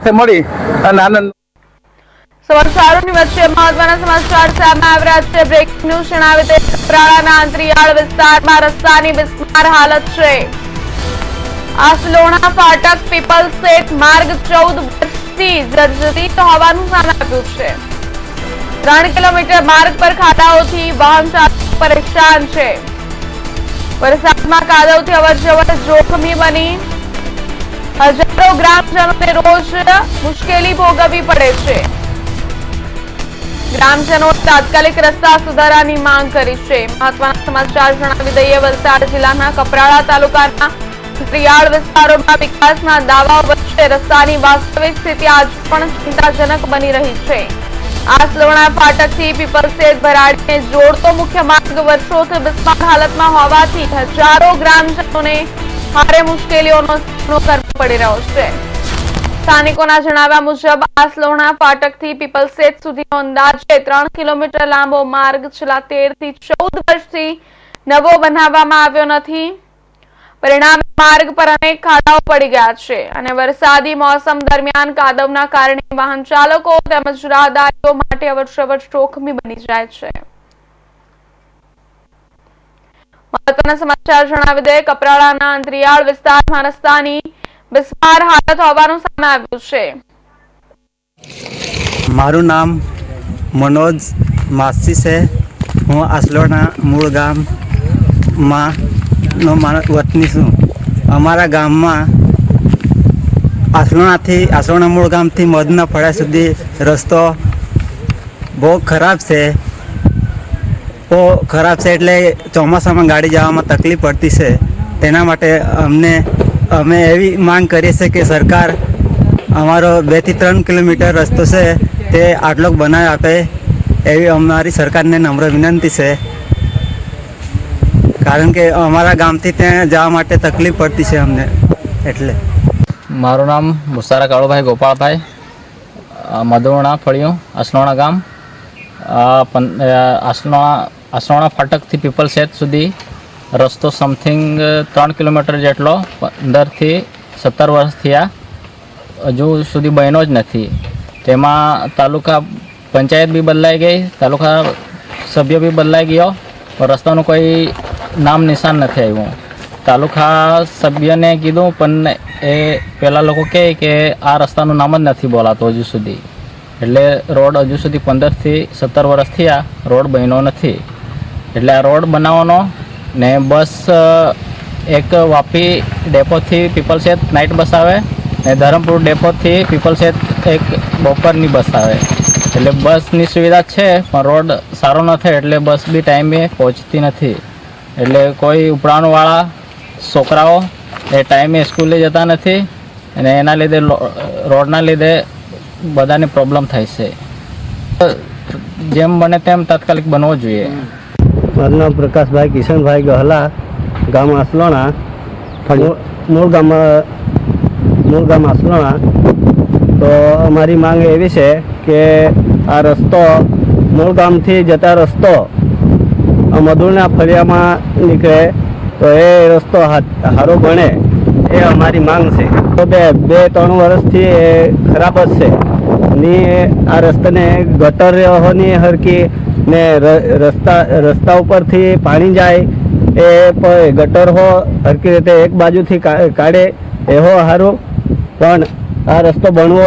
મળી અને આનંદ સમાચારોની વચ્ચે મહત્વના સમાચાર સામે આવી રહ્યા છે। બ્રેકિંગ ન્યૂઝ જણાવે તે કપરાડાના અંતરિયાળ વિસ્તારમાં રસ્તાની બિસ્માર હાલત છે। આસલોણા ફાટક પીપલ સેટ માર્ગ 14 વર્ષથી જર્જરિત હોવાનું સામે આવ્યું છે। 3 કિલોમીટર માર્ગ પર ખાડાઓથી વાહન ચાલકો પરેશાન છે। વરસાદમાં કાદવથી અવરજવર જોખમી બની હજારો ગ્રામજનોને રોજ મુશ્કેલી ભોગવવી પડે છે। ગ્રામજનોએ તાત્કાલિક રસ્તા સુધારાની માંગ કરી છે। મહત્વના સમાચાર જણાવી દઈએ, વલસાડ જિલ્લાના કપરાડા તાલુકાના અંતરિયાળ વિસ્તારોમાં વિકાસના દાવાઓ વચ્ચે રસ્તાની વાસ્તવિક સ્થિતિ આજે પણ ચિંતાજનક બની રહી છે। આસલોણા ફાટકથી પીપલસેટ ભરાડીને જોડતો મુખ્ય માર્ગ વર્ષોથી બિસ્માર હાલતમાં હોવાથી હજારો ગ્રામજનોને ભારે મુશ્કેલીઓનો સામનો કરવો પડી રહ્યો છે। સ્થાનિકોના જણાવ્યા મુજબ આસલોણા ફાટકથી પીપલસેટ સુધીનો અંદાજે 3 કિલોમીટર લાંબો માર્ગ છેલ્લા 13 થી 14 વર્ષથી નવો બનાવવામાં આવ્યો નથી। પરિણામે માર્ગ પર અનેક ખાડાઓ પડી ગયા છે અને વરસાદી મોસમ દરમિયાન કાદવના કારણે વાહન ચાલકો તેમજ રાહદારીઓ માટે અવરજવર જોખમી બની જાય છે। મહત્વના સમાચાર જણાવી દે, કપરાડાના અંતરિયાળ વિસ્તારમાં રસ્તાની બિસ્માર હાલત હોવાનું સામે આવ્યું છે। મારું નામ મનોજ માસી છે। હું આસલોણા મૂળ ગામમાં વતની છું। અમારા ગામમાં આસલોણા મૂળ ગામથી મધના ફળા સુધી રસ્તો બહુ ખરાબ છે। એટલે ચોમાસામાં ગાડી જવામાં તકલીફ પડતી છે। તેના માટે અમે એવી માંગ કરીએ છીએ કે સરકાર અમારો 2 થી 3 કિલોમીટર રસ્તો છે તે આટલો બનાવી આપે એવી અમારી સરકારને નમ્ર વિનંતી છે। કારણ કે અમારા ગામથી ત્યાં જવા માટે તકલીફ પડતી છે અમને એટલે। મારું નામ મુસારા કાળુભાઈ ગોપાળભાઈ, મધુણા ફળિયું, આસલોણા ગામ। આસલોણા ફાટકથી પીપલસેટ સુધી રસ્તો સમથિંગ 3 કિલોમીટર જેટલો 15 થી 17 વર્ષ થયા હજુ સુધી બન્યો જ નથી। તેમાં તાલુકા પંચાયત બી બદલાઈ ગઈ, તાલુકા સભ્ય બી બદલાઈ ગયો, પણ રસ્તાનું કોઈ નામ નિશાન નથી આવ્યું। તાલુકા સભ્યને કીધું પણ એ પહેલાં લોકો કહે કે આ રસ્તાનું નામ જ નથી બોલાતું હજુ સુધી। એટલે રોડ હજુ સુધી 15 થી 17 વર્ષ થયા રોડ બન્યો નથી। એટલે આ રોડ બનાવવાનો ને બસ એક વાપી ડેપોથી પીપલસેટ નાઇટ બસ આવે ને ધરમપુર ડેપોથી પીપલસેટ એક બપોરની બસ આવે। એટલે બસની સુવિધા છે પણ રોડ સારો નથી એટલે બસ બી ટાઈમે પહોંચતી નથી। એટલે કોઈ ઉપરાણવાળા છોકરાઓ એ ટાઈમે સ્કૂલે જતા નથી અને એના લીધે રોડના લીધે બધાને પ્રોબ્લેમ થાય છે। જેમ બને તેમ તાત્કાલિક બનવો જોઈએ। મારું નામ પ્રકાશભાઈ કિશનભાઈ ગહલા, ગામ આસલોણા, મૂળ ગામ આસલોણા। તો અમારી માંગ એવી છે કે આ રસ્તો મૂળ ગામથી જતા રસ્તો મધુરના ફળિયામાં નીકળે તો એ રસ્તો સારો બને એ અમારી માંગ છે। તો 2-3 વર્ષથી એ ખરાબ જ છે ની આ રસ્તાને ગટર હોની હરકી ને રસ્તા ઉપરથી પાણી જાય એ ગટર હો હરકી રીતે એક બાજુથી કાઢે એવો સારું, પણ આ રસ્તો બનવો